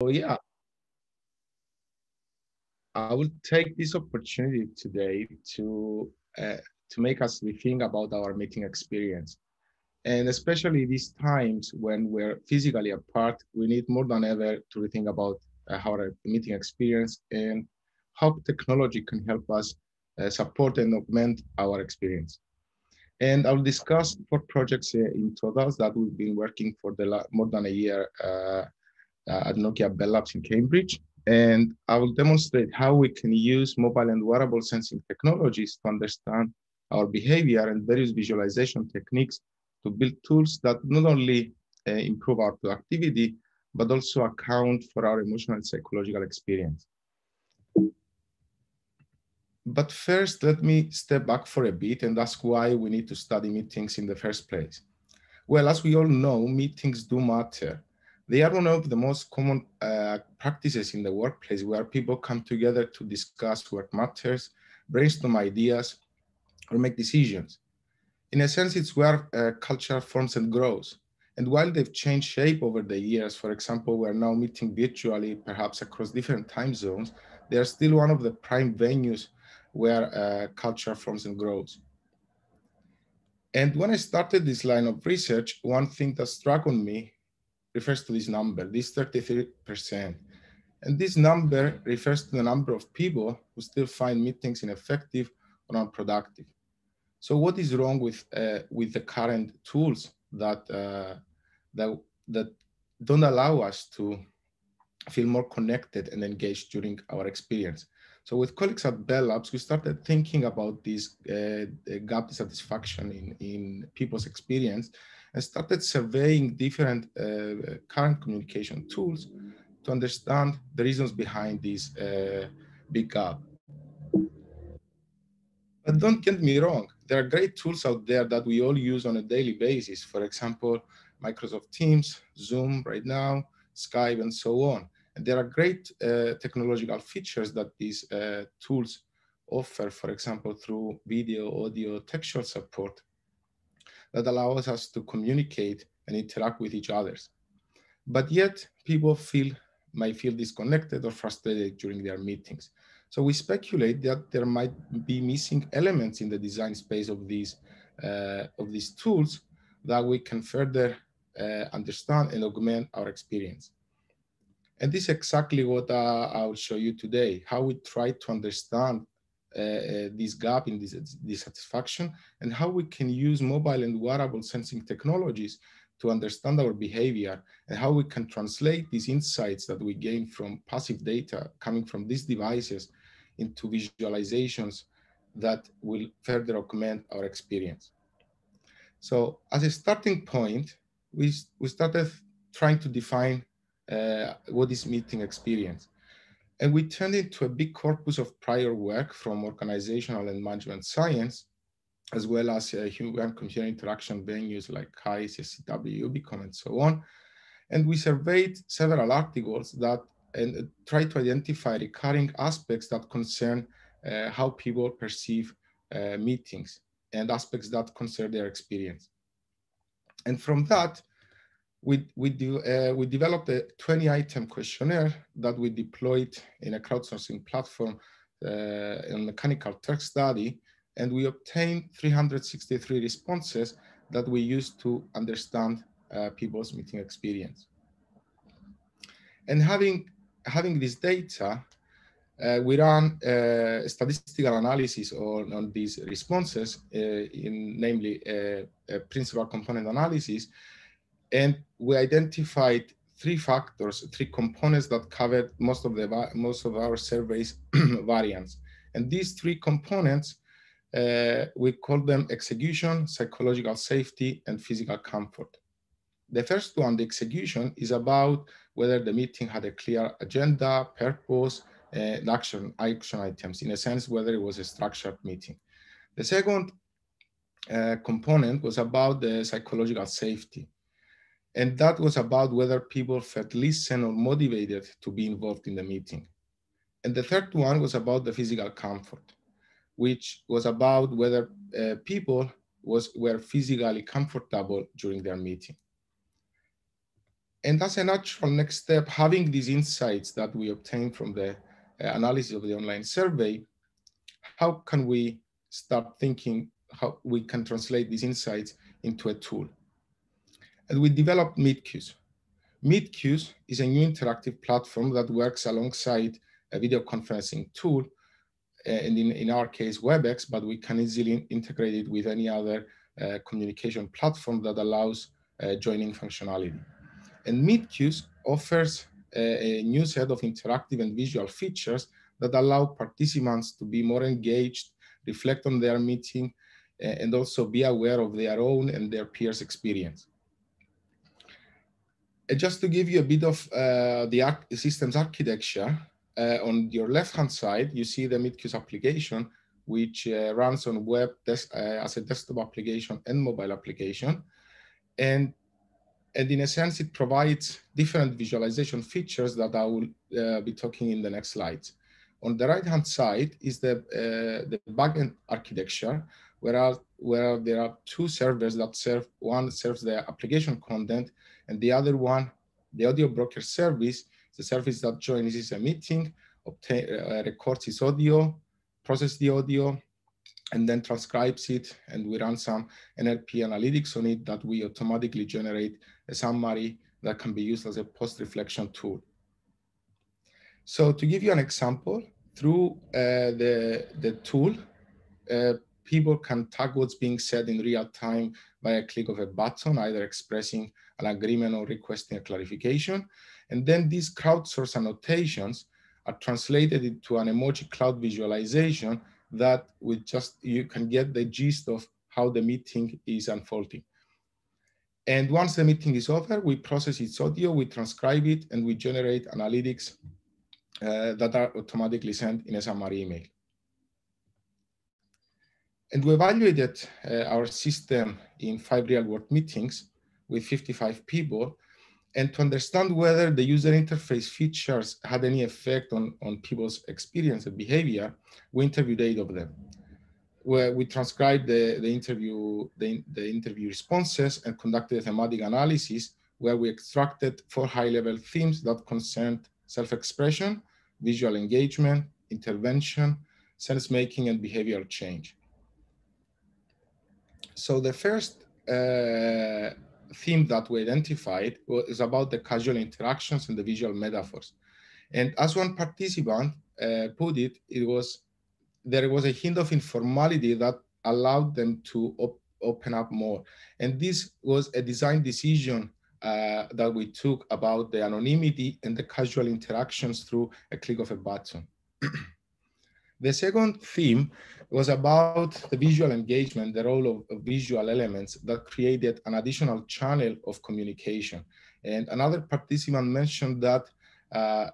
Yeah, I will take this opportunity today to make us rethink about our meeting experience. And especially these times when we're physically apart, we need more than ever to rethink about our meeting experience and how technology can help us support and augment our experience. And I'll discuss four projects in total that we've been working for more than a year at Nokia Bell Labs in Cambridge. And I will demonstrate how we can use mobile and wearable sensing technologies to understand our behavior and various visualization techniques to build tools that not only improve our productivity, but also account for our emotional and psychological experience. But first, let me step back for a bit and ask why we need to study meetings in the first place. Well, as we all know, meetings do matter. They are one of the most common practices in the workplace where people come together to discuss what matters, brainstorm ideas, or make decisions. In a sense, it's where culture forms and grows. And while they've changed shape over the years, for example, we're now meeting virtually, perhaps across different time zones, they are still one of the prime venues where culture forms and grows. And when I started this line of research, one thing that struck on me refers to this number, this 33%. And this number refers to the number of people who still find meetings ineffective or unproductive. So what is wrong with the current tools that don't allow us to feel more connected and engaged during our experience? So with colleagues at Bell Labs, we started thinking about this gap dissatisfaction in people's experience and started surveying different current communication tools to understand the reasons behind this big gap. But don't get me wrong, there are great tools out there that we all use on a daily basis. For example, Microsoft Teams, Zoom right now, Skype, and so on. And there are great technological features that these tools offer, for example, through video, audio, textual support that allows us to communicate and interact with each other. But yet, might feel disconnected or frustrated during their meetings. So we speculate that there might be missing elements in the design space of these tools that we can further understand and augment our experience. And this is exactly what I'll show you today, how we try to understand this gap in this dissatisfaction and how we can use mobile and wearable sensing technologies to understand our behavior and how we can translate these insights that we gain from passive data coming from these devices into visualizations that will further augment our experience. So as a starting point, we started trying to define what is meeting experience. And we turned into a big corpus of prior work from organizational and management science, as well as human computer interaction venues like KAI, CSCW, Ubicom, and so on. And we surveyed several articles that and tried to identify recurring aspects that concern how people perceive meetings and aspects that concern their experience. And from that, we developed a 20-item questionnaire that we deployed in a crowdsourcing platform in Mechanical Turk study, and we obtained 363 responses that we used to understand people's meeting experience. And having this data, we ran statistical analysis on these responses, namely principal component analysis, and we identified three components that covered most of our survey's variants. And these three components, we call them execution, psychological safety, and physical comfort. The first one, the execution, is about whether the meeting had a clear agenda, purpose, and action items, in a sense, whether it was a structured meeting. The second component was about the psychological safety. And that was about whether people felt listened or motivated to be involved in the meeting. And the third one was about the physical comfort, which was about whether people were physically comfortable during their meeting. And as a natural next step, having these insights that we obtained from the analysis of the online survey, how can we start thinking how we can translate these insights into a tool? And we developed MeetQues. MeetQues is a new interactive platform that works alongside a video conferencing tool, and in our case, WebEx, but we can easily integrate it with any other communication platform that allows joining functionality. And MeetQues offers a new set of interactive and visual features that allow participants to be more engaged, reflect on their meeting, and also be aware of their own and their peers' experience. Just to give you a bit of the system's architecture, on your left-hand side, you see the MeetQues application, which runs on web as a desktop application and mobile application. And in a sense, it provides different visualization features that I will be talking in the next slides. On the right-hand side is the backend architecture, where there are two servers that serve. One serves the application content, and the other one, the audio broker service, the service that joins a meeting, records its audio, processes the audio, and then transcribes it, and we run some NLP analytics on it that we automatically generate a summary that can be used as a post-reflection tool. So to give you an example, through the tool, people can tag what's being said in real time by a click of a button, either expressing an agreement or requesting a clarification. And then these crowdsourced annotations are translated into an emoji cloud visualization that you can get the gist of how the meeting is unfolding. And once the meeting is over, we process its audio, we transcribe it, and we generate analytics that are automatically sent in a summary email. And we evaluated our system in 5 real-world meetings with 55 people, and to understand whether the user interface features had any effect on people's experience and behavior, we interviewed 8 of them, where we transcribed the interview responses and conducted a thematic analysis where we extracted 4 high-level themes that concerned self-expression, visual engagement, intervention, sense-making, and behavioral change. So the first theme that we identified is about the casual interactions and the visual metaphors. And as one participant put it, there was a hint of informality that allowed them to open up more. And this was a design decision that we took about the anonymity and the casual interactions through a click of a button. The second theme was about the visual engagement, the role of visual elements that created an additional channel of communication. And another participant mentioned that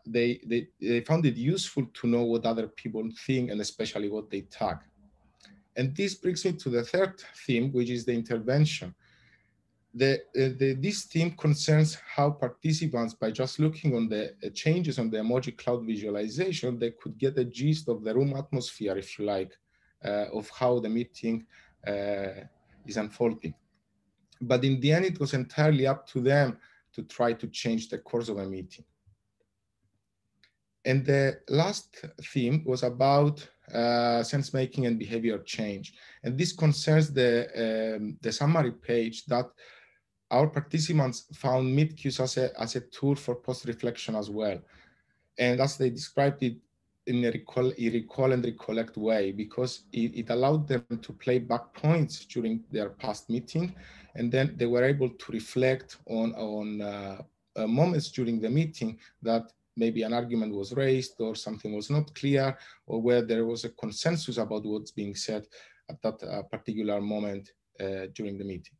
they found it useful to know what other people think and especially what they tag. And this brings me to the third theme, which is the intervention. This theme concerns how participants, by just looking on the changes on the emoji cloud visualization, they could get a gist of the room atmosphere, if you like, of how the meeting is unfolding. But in the end, it was entirely up to them to try to change the course of a meeting. And the last theme was about sense-making and behavior change. And this concerns the summary page that our participants found MeetQues as a tool for post-reflection as well. And as they described it in a recall and recollect way, because it allowed them to play back points during their past meeting. And then they were able to reflect on moments during the meeting that maybe an argument was raised or something was not clear, or where there was a consensus about what's being said at that particular moment during the meeting.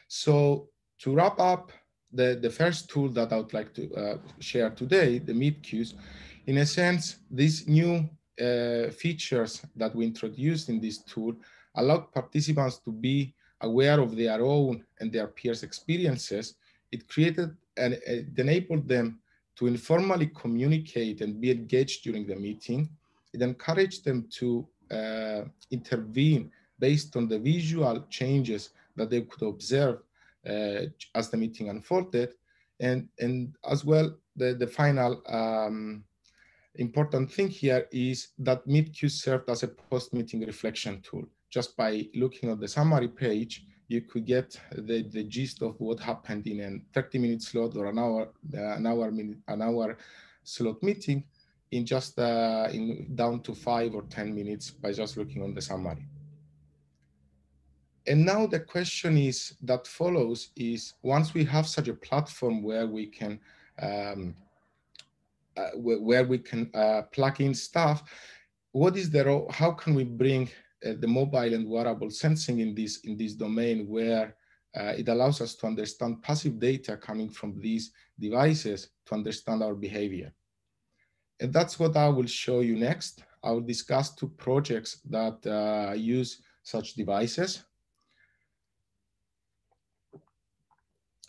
So to wrap up the first tool that I would like to share today, the MeetQues, in a sense, these new features that we introduced in this tool allowed participants to be aware of their own and their peers' experiences. It created and it enabled them to informally communicate and be engaged during the meeting. It encouraged them to intervene based on the visual changes that they could observe as the meeting unfolded. And as well, the final important thing here is that MeetQ served as a post-meeting reflection tool. Just by looking at the summary page, you could get the gist of what happened in a 30-minute slot or an hour slot meeting in just down to 5 or 10 minutes by just looking on the summary. And now the question is that follows is, once we have such a platform where we can plug in stuff, what is the role? How can we bring the mobile and wearable sensing in this domain where it allows us to understand passive data coming from these devices to understand our behavior? And that's what I will show you next. I will discuss two projects that use such devices.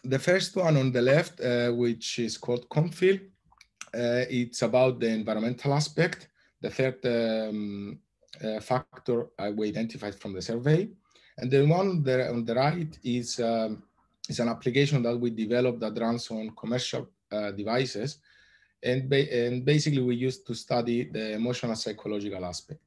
The first one on the left, which is called COMFIL, it's about the environmental aspect, the third factor we identified from the survey. And the one on the right is an application that we developed that runs on commercial devices. And basically we used to study the emotional psychological aspect.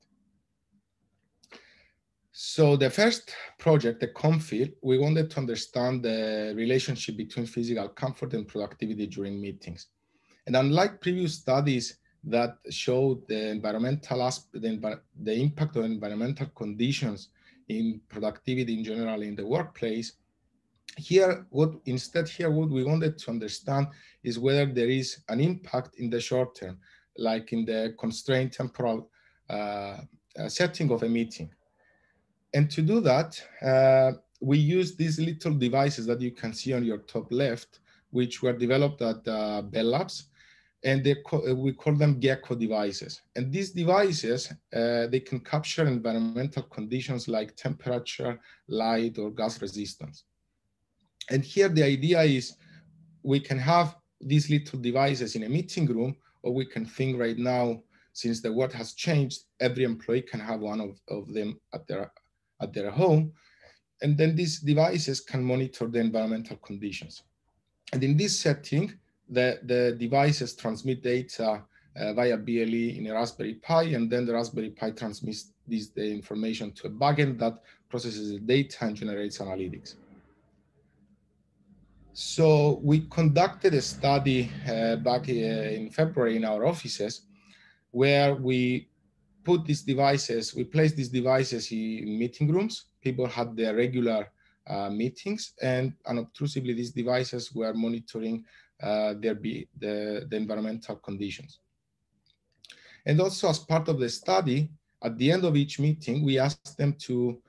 So the first project, the COMFIL, we wanted to understand the relationship between physical comfort and productivity during meetings. And unlike previous studies that showed the environmental aspect, the impact of environmental conditions in productivity in general in the workplace, here what we wanted to understand is whether there is an impact in the short term, like in the constrained temporal setting of a meeting. And to do that, we use these little devices that you can see on your top left, which were developed at Bell Labs, and we call them Gecko devices. And these devices, they can capture environmental conditions like temperature, light, or gas resistance. And here the idea is we can have these little devices in a meeting room, or we can think right now, since the world has changed, every employee can have one of them at their home. And then these devices can monitor the environmental conditions. And in this setting, the devices transmit data via BLE in a Raspberry Pi, and then the Raspberry Pi transmits the information to a backend that processes the data and generates analytics. So we conducted a study back in February in our offices, where we put these devices, we placed these devices in meeting rooms. People had their regular meetings, and unobtrusively these devices were monitoring the environmental conditions. And also, as part of the study, at the end of each meeting, we asked them to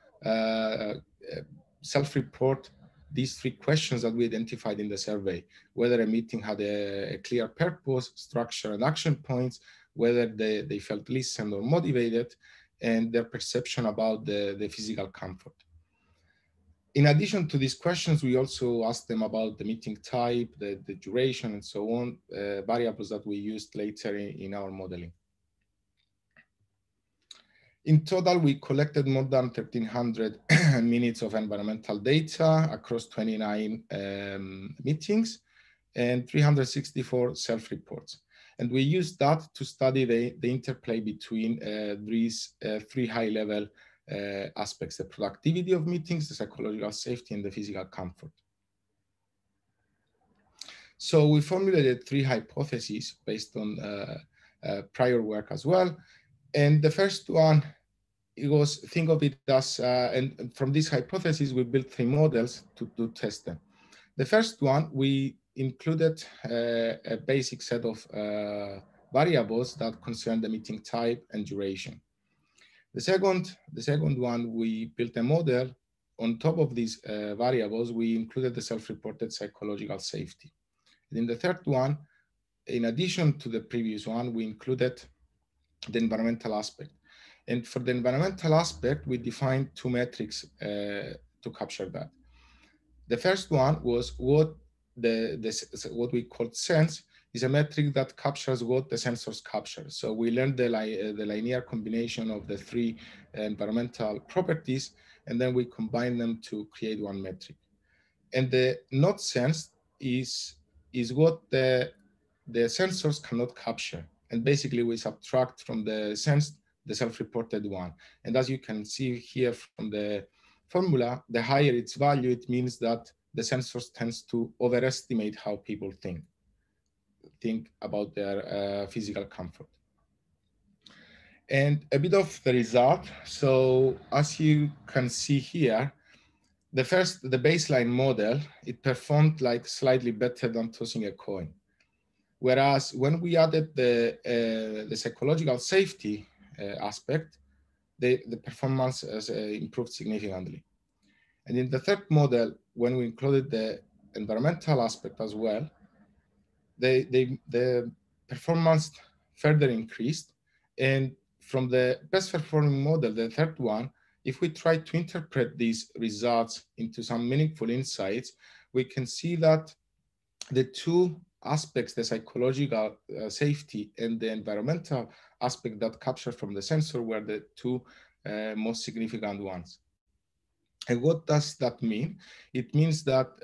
self-report these 3 questions that we identified in the survey: whether a meeting had a clear purpose, structure, and action points, whether they felt listened or motivated, and their perception about the physical comfort. In addition to these questions, we also asked them about the meeting type, the duration, and so on, variables that we used later in our modeling. In total, we collected more than 1,300 minutes of environmental data across 29 meetings and 364 self-reports. And we used that to study the interplay between these 3 high-level aspects: the productivity of meetings, the psychological safety, and the physical comfort. So we formulated 3 hypotheses based on prior work as well. And the first one, it was, think of it as, and from this hypothesis, we built 3 models to test them. The first one, we included a basic set of variables that concern the meeting type and duration. The second one, we built a model. On top of these variables, we included the self-reported psychological safety. And in the third one, in addition to the previous one, we included the environmental aspect. And for the environmental aspect, we defined 2 metrics to capture that. The first one was what we called sense is a metric that captures what the sensors capture. So we learned the linear combination of the 3 environmental properties, and then we combine them to create 1 metric. And the not sensed is what the sensors cannot capture. And basically we subtract from the sensed the self-reported one. And as you can see here from the formula, the higher its value, it means that the sensors tends to overestimate how people think about their physical comfort. And a bit of the result. So as you can see here, the baseline model, it performed like slightly better than tossing a coin. Whereas when we added the psychological safety aspect, the performance has improved significantly. And in the third model, when we included the environmental aspect as well, the performance further increased. And from the best performing model, the third one, if we try to interpret these results into some meaningful insights, we can see that the two aspects, the psychological safety and the environmental aspect that captured from the sensor, were the two most significant ones. And what does that mean? It means that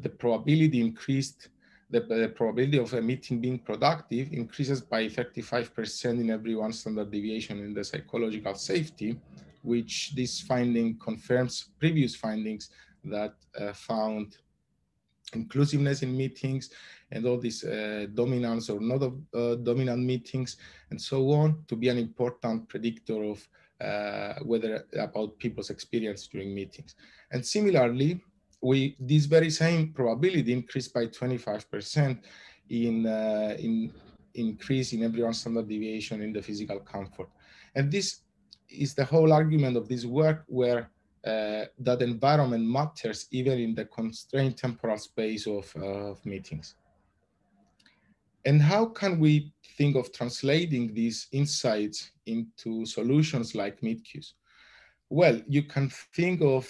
the probability increased, the probability of a meeting being productive increases by 35% in every 1 standard deviation in the psychological safety, which this finding confirms previous findings that found inclusiveness in meetings and all these dominance or not dominant meetings and so on to be an important predictor of whether about people's experience during meetings. And similarly, this very same probability increased by 25% in increase in every 1 standard deviation in the physical comfort. And this is the whole argument of this work, where that environment matters even in the constrained temporal space of meetings. And how can we think of translating these insights into solutions like meet queues? Well, you can think of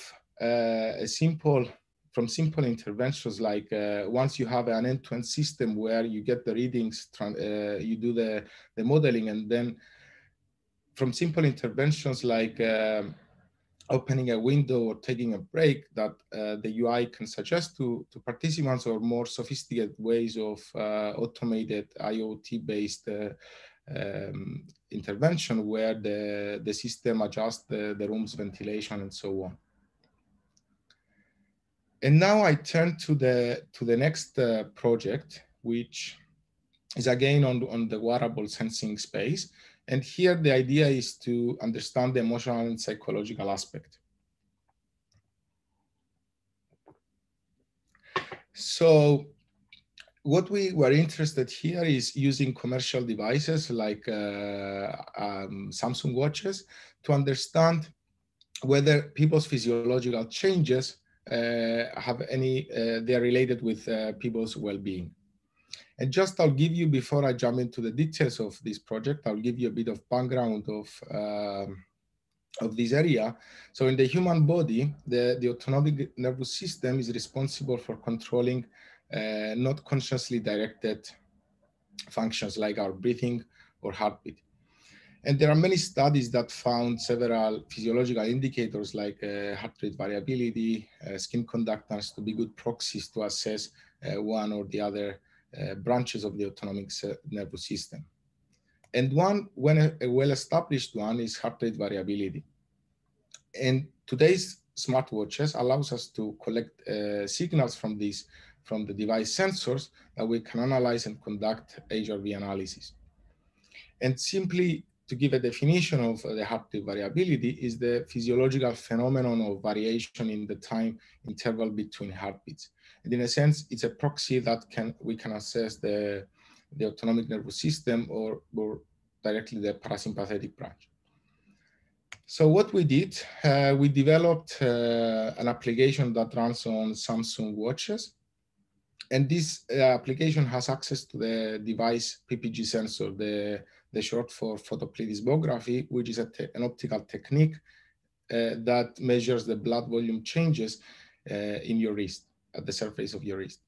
from simple interventions like once you have an end-to-end system where you get the readings, you do the modeling, and then from simple interventions like opening a window or taking a break that the UI can suggest to participants, or more sophisticated ways of automated IoT-based intervention where the system adjusts the room's ventilation and so on. And now I turn to the next project, which is again on the wearable sensing space. And here the idea is to understand the emotional and psychological aspect. So what we were interested here is using commercial devices like Samsung watches to understand whether people's physiological changes have any, they're related with people's well-being. And just I'll give you, before I jump into the details of this project, I'll give you a bit of background of this area. So in the human body, the autonomic nervous system is responsible for controlling not consciously directed functions like our breathing or heartbeat. And there are many studies that found several physiological indicators like heart rate variability, skin conductance to be good proxies to assess one or the other branches of the autonomic nervous system. And a well-established one is heart rate variability. And today's smartwatches allows us to collect signals from the device sensors that we can analyze and conduct HRV analysis. And simply to give a definition of the heart rate variability is the physiological phenomenon of variation in the time interval between heartbeats. And in a sense, it's a proxy that we can assess the autonomic nervous system or directly the parasympathetic branch. So what we did, we developed an application that runs on Samsung watches. And this application has access to the device PPG sensor, the short for photoplethysmography, which is an optical technique that measures the blood volume changes in your wrist, at the surface of your wrist.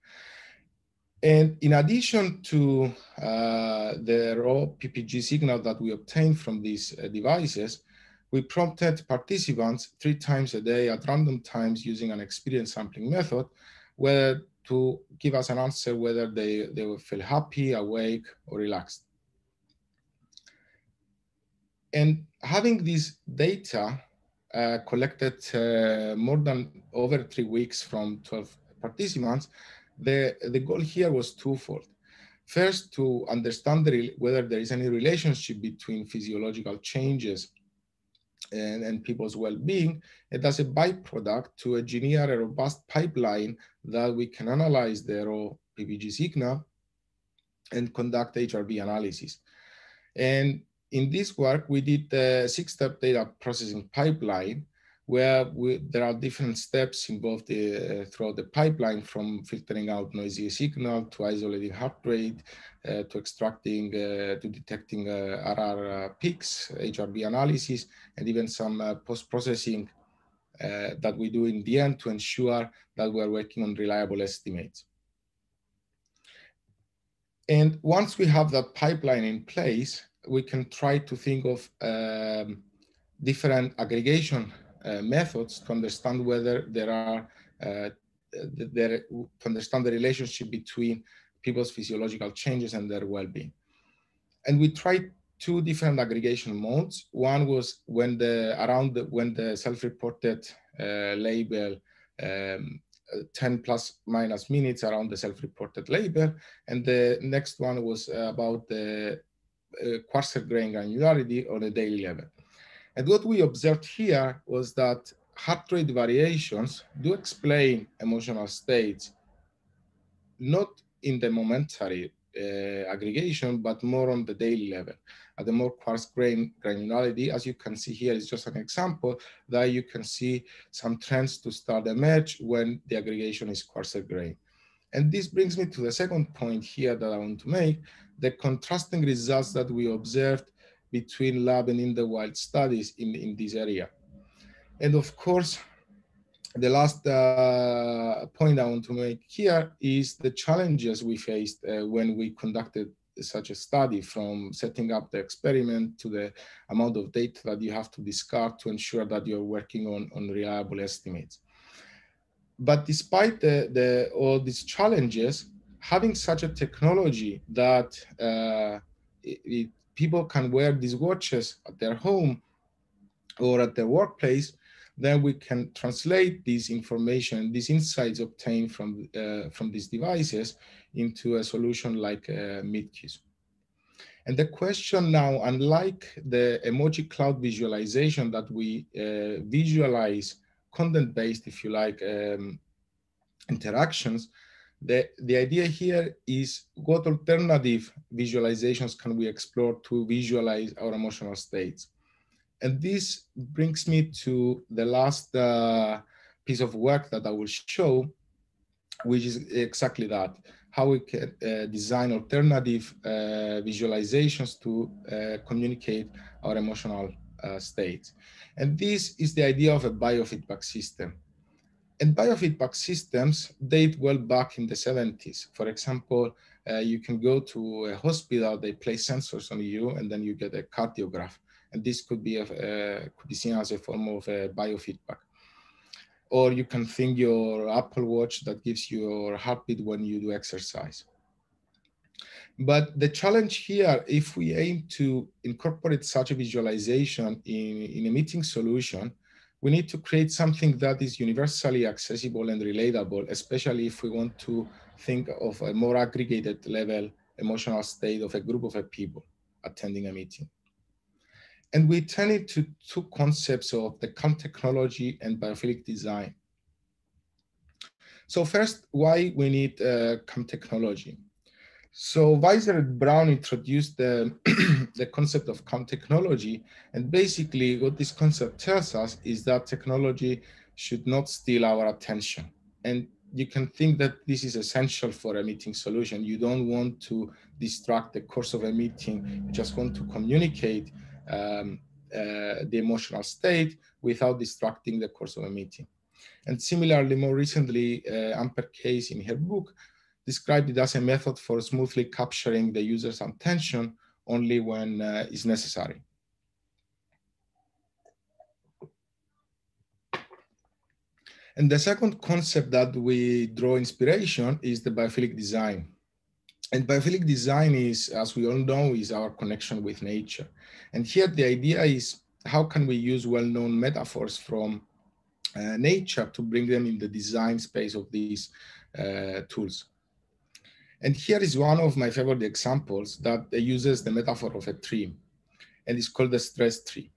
And in addition to the raw PPG signal that we obtain from these devices, We prompted participants 3 times a day at random times using an experience sampling method, whether to give us an answer whether they will feel happy, awake, or relaxed. And having this data collected more than over 3 weeks from 12 participants, the goal here was twofold. First, to understand whether there is any relationship between physiological changes and people's well-being, and as a byproduct to engineer a robust pipeline that we can analyze the raw PPG signal and conduct HRV analysis. And in this work, we did a 6-step data processing pipeline where there are different steps involved throughout the pipeline, from filtering out noisy signal to isolating heart rate, to extracting, to detecting RR peaks, HRV analysis, and even some post-processing that we do in the end to ensure that we're working on reliable estimates. And once we have that pipeline in place, we can try to think of different aggregation methods to understand whether there are to understand the relationship between people's physiological changes and their well-being. And we tried 2 different aggregation modes. One was when the self-reported label 10 plus minus minutes around the self-reported label, and the next one was about the quasar grain granularity on a daily level. And what we observed here was that heart rate variations do explain emotional states, not in the momentary aggregation, but more on the daily level. At the more coarse grain granularity, as you can see here, is just an example that you can see some trends to start emerge when the aggregation is coarser grain. And this brings me to the second point here that I want to make, the contrasting results that we observed between lab and in the wild studies in this area. And of course, the last point I want to make here is the challenges we faced when we conducted such a study, from setting up the experiment to the amount of data that you have to discard to ensure that you're working on reliable estimates. But despite all these challenges, having such a technology that people can wear these watches at their home or at their workplace, then we can translate this information, these insights obtained from these devices into a solution like MidQues. And the question now, unlike the emoji cloud visualization that we visualize content-based, if you like, interactions, the idea here is what alternative visualizations can we explore to visualize our emotional states. And this brings me to the last piece of work that I will show, which is exactly that, how we can design alternative visualizations to communicate our emotional states. And this is the idea of a biofeedback system. And biofeedback systems date well back in the 70s. For example, you can go to a hospital, they place sensors on you, and then you get a cardiograph. And this could be seen as a form of biofeedback. Or you can think your Apple Watch that gives you your heartbeat when you do exercise. But the challenge here, if we aim to incorporate such a visualization in a meeting solution, we need to create something that is universally accessible and relatable, especially if we want to think of a more aggregated level emotional state of a group of people attending a meeting. And we turn it to 2 concepts of the CAM technology and biophilic design. So first, why we need CAM technology. So Weiser and Brown introduced the, the concept of CAM technology. And basically what this concept tells us is that technology should not steal our attention. And you can think that this is essential for a meeting solution. You don't want to distract the course of a meeting. You just want to communicate the emotional state without distracting the course of a meeting. And similarly, more recently, Amper Case in her book described it as a method for smoothly capturing the user's attention only when is necessary. And the second concept that we draw inspiration is the biophilic design. And biophilic design is, as we all know, is our connection with nature. And here the idea is, how can we use well-known metaphors from nature to bring them in the design space of these tools? And here is one of my favorite examples that uses the metaphor of a tree, and it's called the stress tree.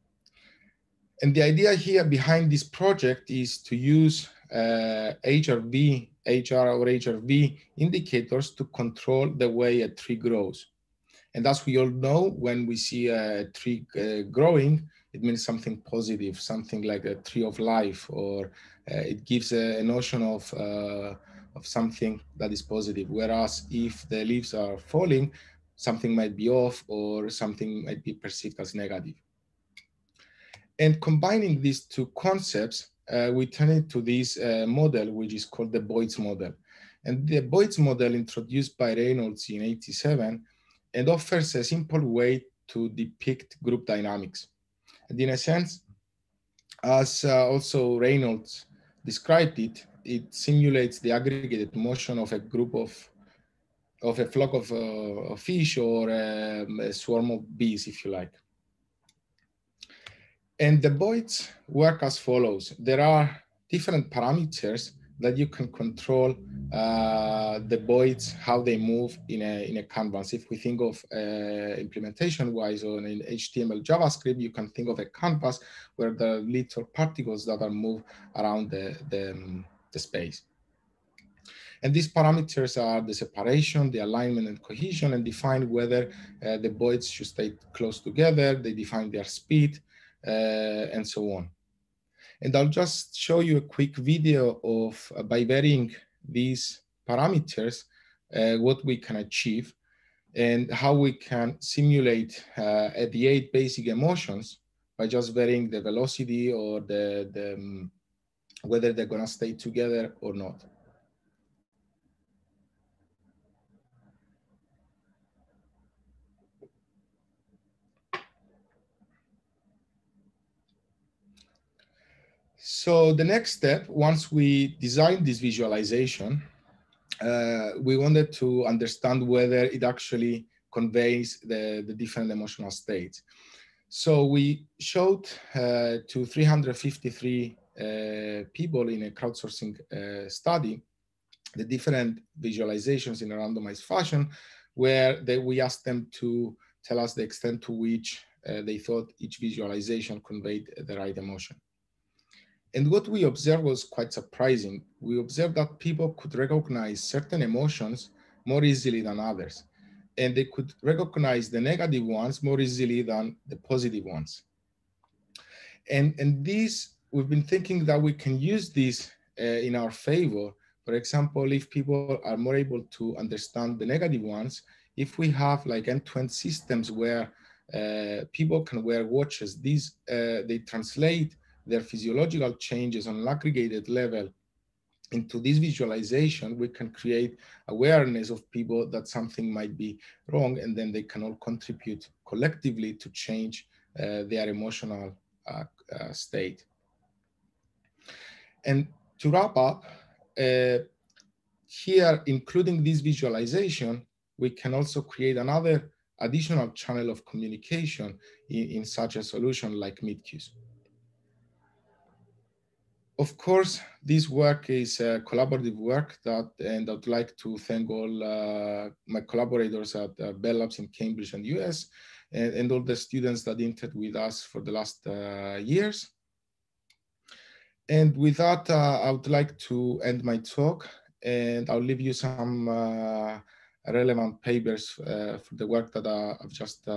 And the idea here behind this project is to use HRV indicators to control the way a tree grows. And as we all know, when we see a tree growing, it means something positive, something like a tree of life, or it gives a notion of something that is positive. Whereas if the leaves are falling, something might be off or something might be perceived as negative. And combining these two concepts, we turn it to this model, which is called the Boids model. And the Boids model, introduced by Reynolds in '87, and offers a simple way to depict group dynamics. And in a sense, as also Reynolds described it, it simulates the aggregated motion of a group of a flock of fish, or a swarm of bees, if you like. And the Boids work as follows. There are different parameters that you can control the Boids, how they move in a canvas. If we think of implementation-wise on an HTML, JavaScript, you can think of a canvas where there are little particles that are moved around the space. And these parameters are the separation, the alignment and cohesion, and define whether the Boids should stay close together. They define their speed, and so on. And I'll just show you a quick video of, by varying these parameters, what we can achieve and how we can simulate the 8 basic emotions by just varying the velocity or whether they're gonna stay together or not. So the next step, once we designed this visualization, we wanted to understand whether it actually conveys the different emotional states. So we showed to 353 people in a crowdsourcing study the different visualizations in a randomized fashion, where we asked them to tell us the extent to which they thought each visualization conveyed the right emotion. And what we observed was quite surprising. We observed that people could recognize certain emotions more easily than others. And they could recognize the negative ones more easily than the positive ones. And this, we've been thinking that we can use this in our favor. For example, if people are more able to understand the negative ones, if we have like end-to-end systems where people can wear watches, these they translate their physiological changes on an aggregated level into this visualization, we can create awareness of people that something might be wrong, and then they can all contribute collectively to change their emotional state. And to wrap up, here, including this visualization, we can also create another additional channel of communication in such a solution like MeetQueues. Of course, this work is collaborative work and I'd like to thank all my collaborators at Bell Labs in Cambridge and US, and all the students that interned with us for the last years. And with that, I would like to end my talk, and I'll leave you some relevant papers for the work that I've just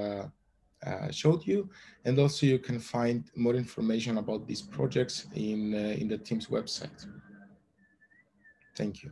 showed you. And also you can find more information about these projects in the team's website. Thank you.